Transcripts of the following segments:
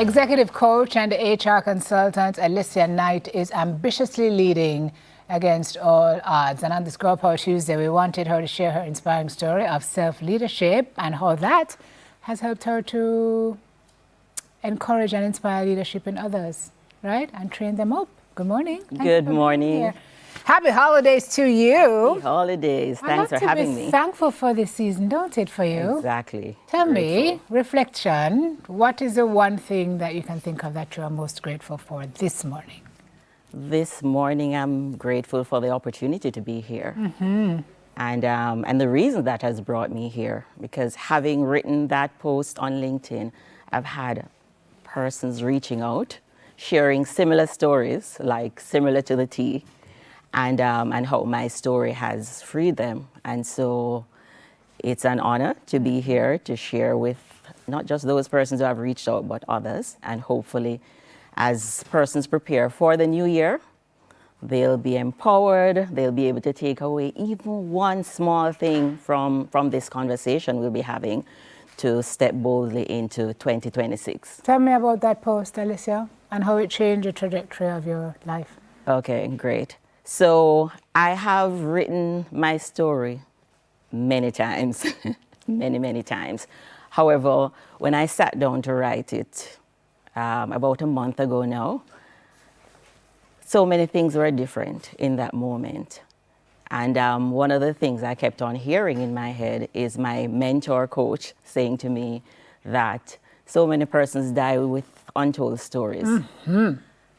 Executive coach and HR consultant Alicia Knight is ambitiously leading against all odds. And on this Girl Power Tuesday, we wanted her to share her inspiring story of self-leadership and how that has helped her to encourage and inspire leadership in others, right? And train them up. Good morning. Good morning. Happy holidays to you. Happy holidays. Thanks for having me. Thankful for this season, don't it, for you? Exactly. Tell me, reflection, what is the one thing that you can think of that you are most grateful for this morning? This morning, I'm grateful for the opportunity to be here. And the reason that has brought me here, because having written that post on LinkedIn, I've had persons reaching out, sharing similar stories, like similar to the tea, and how my story has freed them. And so it's an honor to be here to share with not just those persons who have reached out, but others. And hopefully, as persons prepare for the new year, they'll be empowered, they'll be able to take away even one small thing from this conversation we'll be having to step boldly into 2026. Tell me about that post, Alicia, and how it changed the trajectory of your life. Okay, great. So I have written my story many times, many times. However, when I sat down to write it about a month ago now, so many things were different in that moment. And one of the things I kept on hearing in my head is my mentor coach saying to me that so many persons die with untold stories.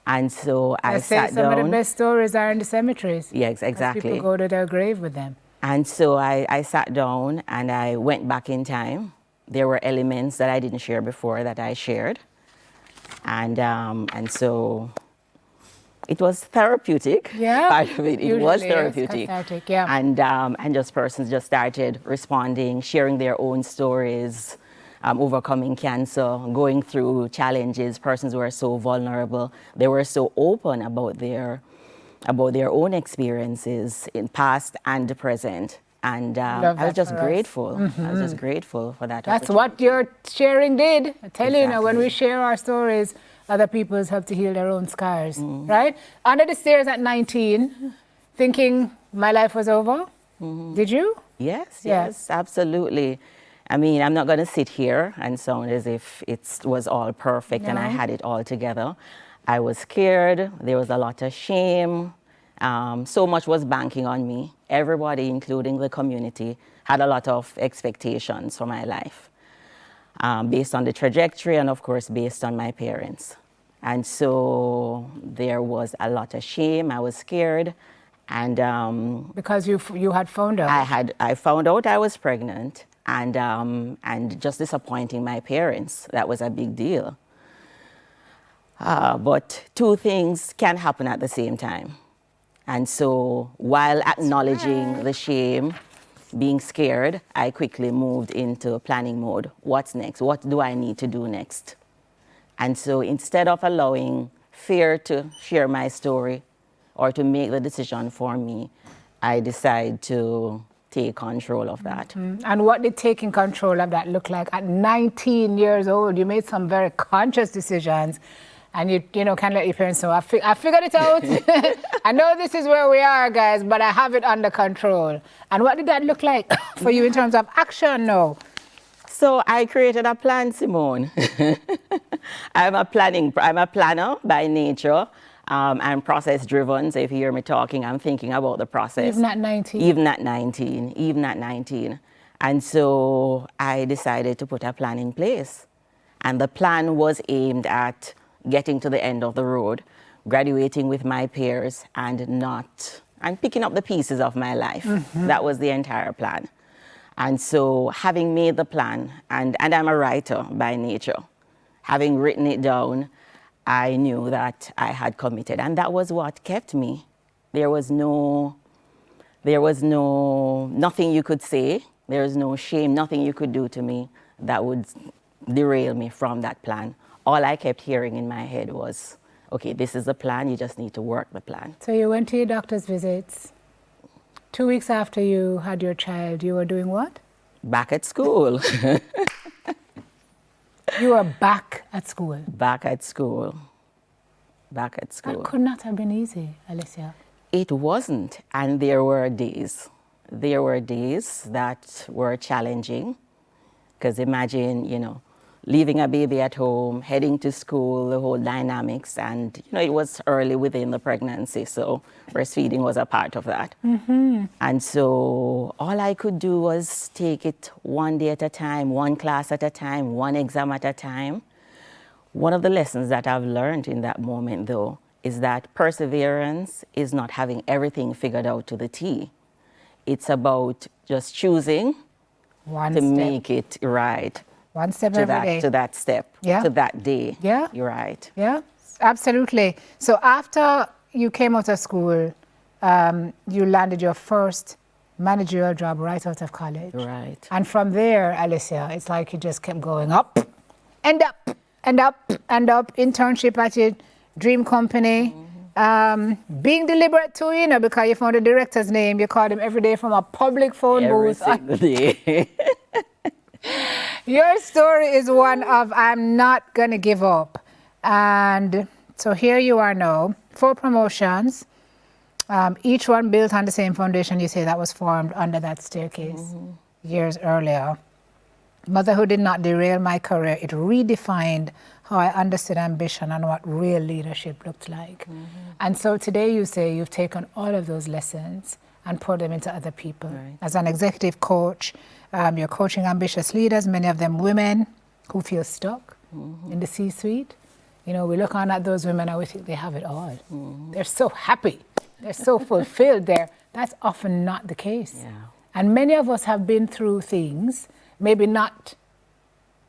And so I sat down. Some of the best stories are in the cemeteries. Yes, exactly. People go to their grave with them. And so I sat down and I went back in time. There were elements that I didn't share before that I shared. And so it was therapeutic. Yeah. Part of it, it was therapeutic. Yeah. And just persons just started responding, sharing their own stories, overcoming cancer, going through challenges. Persons were so vulnerable. They were so open about their own experiences in past and the present. And I was just grateful. I was just grateful for that. That's what your sharing did. I tell you, when we share our stories, other people's help to heal their own scars, right? Under the stairs at 19, thinking my life was over. Did you? Yes, absolutely. I mean, I'm not going to sit here and sound as if it was all perfect and I had it all together. I was scared. There was a lot of shame. So much was banking on me. Everybody, including the community, had a lot of expectations for my life based on the trajectory and, of course, based on my parents. And so there was a lot of shame. I was scared. And because you had found out? I found out I was pregnant. And just disappointing my parents, that was a big deal. But two things can happen at the same time. And so while acknowledging the shame, being scared, I quickly moved into planning mode. What's next? What do I need to do next? And so instead of allowing fear to share my story or to make the decision for me, I decided to take control of that. And what did taking control of that look like? At 19 years old, you made some very conscious decisions, and you can't let your parents know, I figured it out. I know this is where we are, guys, but I have it under control. And what did that look like for you in terms of action now? So I created a plan, Simone. I'm a planner by nature. I'm process driven, so if you hear me talking, I'm thinking about the process. Even at 19? Even at 19. And so I decided to put a plan in place. And the plan was aimed at getting to the end of the road, graduating with my peers, and picking up the pieces of my life. That was the entire plan. And so having made the plan, and I'm a writer by nature, having written it down, I knew that I had committed, and that was what kept me. There was nothing you could say, there was no shame, nothing you could do to me that would derail me from that plan. All I kept hearing in my head was, okay, this is the plan, you just need to work the plan. So you went to your doctor's visits. 2 weeks after you had your child, you were doing what? Back at school. You were back at school. Back at school. Back at school. That could not have been easy, Alicia. It wasn't, and there were days. There were days that were challenging, because imagine, you know, leaving a baby at home, heading to school, the whole dynamics, and, you know, it was early within the pregnancy, so breastfeeding was a part of that. And so all I could do was take it one day at a time, one class at a time, one exam at a time. One of the lessons that I've learned in that moment, though, is that perseverance is not having everything figured out to the T. It's about just choosing One to step. make it right. One step to every that, day. To that step, Yeah. to that day. Yeah. You're right. Yeah, absolutely. So after you came out of school, you landed your first managerial job right out of college. Right. And from there, Alicia, it's like you just kept going up and up and up and up. Internship at your dream company. Being deliberate too, you know, because you found the director's name, you called him every day from a public phone Every booth. single day. Your story is one of I'm not going to give up. And so here you are now, 4 promotions, each one built on the same foundation you say that was formed under that staircase years earlier. Motherhood did not derail my career. It redefined how I understood ambition and what real leadership looked like. And so today you say you've taken all of those lessons and poured them into other people. Right. As an executive coach, you're coaching ambitious leaders, many of them women who feel stuck in the C-suite. You know, we look on at those women and we think they have it all. They're so happy. They're so fulfilled there. That's often not the case. Yeah. And many of us have been through things, maybe not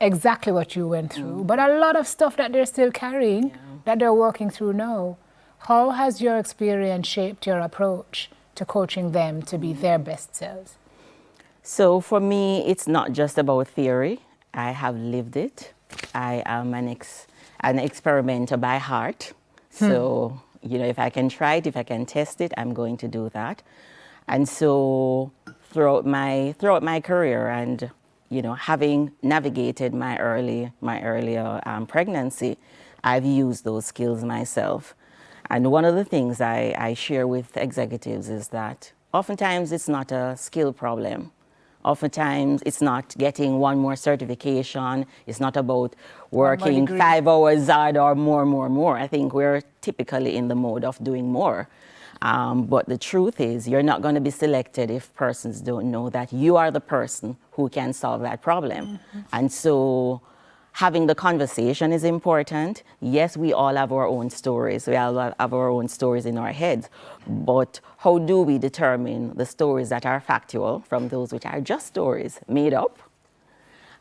exactly what you went through, but a lot of stuff that they're still carrying, that they're working through now. How has your experience shaped your approach to coaching them to be their best selves? So for me, it's not just about theory. I have lived it. I am an experimenter by heart. So, you know, if I can try it, if I can test it, I'm going to do that. And so throughout my career and, you know, having navigated my earlier pregnancy, I've used those skills myself. And one of the things I share with executives is that oftentimes it's not a skill problem. Oftentimes it's not getting one more certification. It's not about working 5 hours hard or more. I think we're typically in the mode of doing more. But the truth is you're not going to be selected if persons don't know that you are the person who can solve that problem. And so having the conversation is important. Yes, we all have our own stories. We all have our own stories in our heads. But how do we determine the stories that are factual from those which are just stories made up?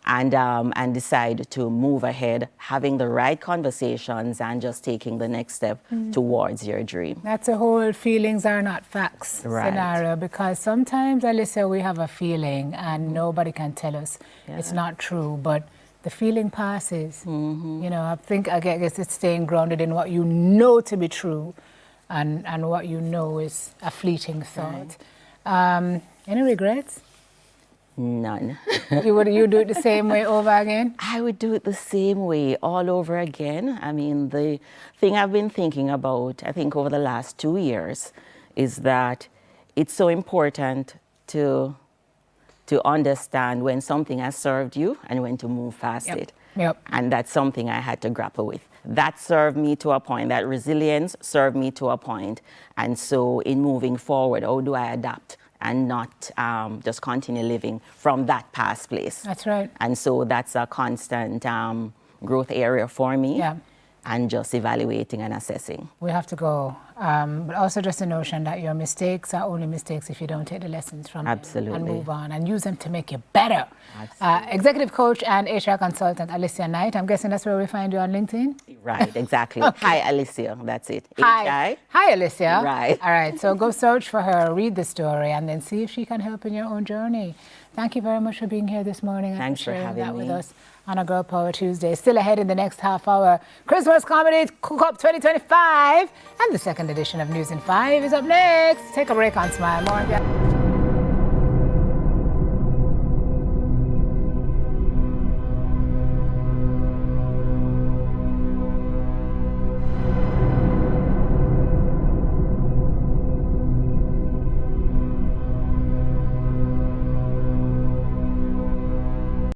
And decide to move ahead, having the right conversations and just taking the next step towards your dream. That's a whole feelings are not facts scenario, because sometimes, Alicia, we have a feeling and nobody can tell us it's not true, but the feeling passes. You know, I guess it's staying grounded in what you know to be true and what you know is a fleeting thought. Any regrets? None. You do it the same way over again? I would do it the same way all over again. I mean, the thing I've been thinking about, I think over the last 2 years, is that it's so important to understand when something has served you and when to move past it. And that's something I had to grapple with. That served me to a point, that resilience served me to a point. And so in moving forward, how do I adapt and not just continue living from that past place? That's right. And so that's a constant growth area for me. And just evaluating and assessing. We have to go. But also just the notion that your mistakes are only mistakes if you don't take the lessons from them and move on and use them to make you better. Executive coach and HR consultant Alicia Knight. I'm guessing that's where we find you on LinkedIn? Right, exactly. Hi, Alicia. That's it. Hi. Hi, Alicia. Right. All right, so go search for her, read the story, and then see if she can help in your own journey. Thank you very much for being here this morning. Thanks for sharing having that me. with us on a Girl Power Tuesday. Still ahead in the next half hour, Christmas Comedy Cook-Up 2025, and the second edition of News in 5 is up next. Take a break on Smile. More.